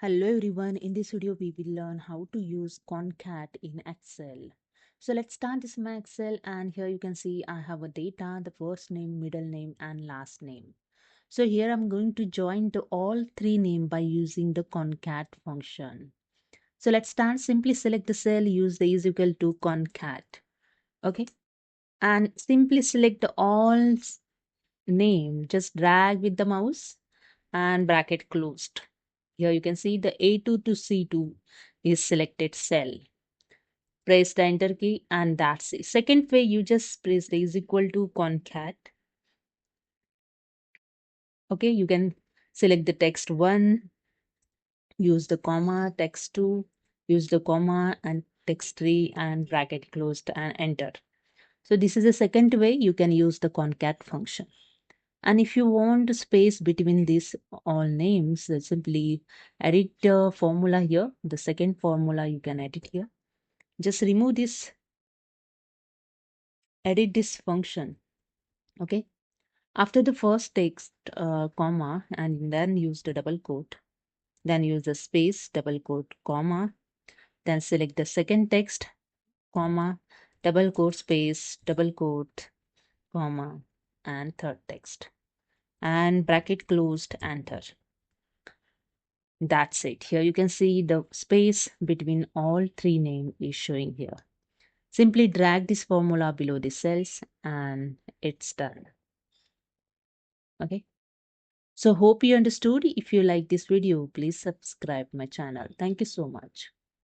Hello everyone, in this video we will learn how to use Concat in Excel. So let's start this my Excel, and here you can see I have a data, the first name, middle name and last name. So here I'm going to join to all three names by using the Concat function. So let's start. Simply select the cell, use the is equal to Concat. Okay. And simply select the all name, just drag with the mouse and bracket closed. Here you can see the A2 to C2 is selected cell. Press the enter key and that's it. Second way, you just press the is equal to concat. Okay, you can select the text 1, use the comma, text 2, use the comma and text 3 and bracket closed and enter. So this is the second way you can use the concat function. And if you want space between these all names, then simply edit the formula here. The second formula you can edit here. Just remove this, edit this function. Okay. After the first text, comma, and then use the double quote. Then use the space, double quote, comma. Then select the second text, comma, double quote, space, double quote, comma, and third text. And bracket closed, enter. That's it. Here you can see the space between all three names is showing here. Simply drag this formula below the cells and it's done. Okay. So hope you understood. If you like this video, please subscribe my channel. Thank you so much.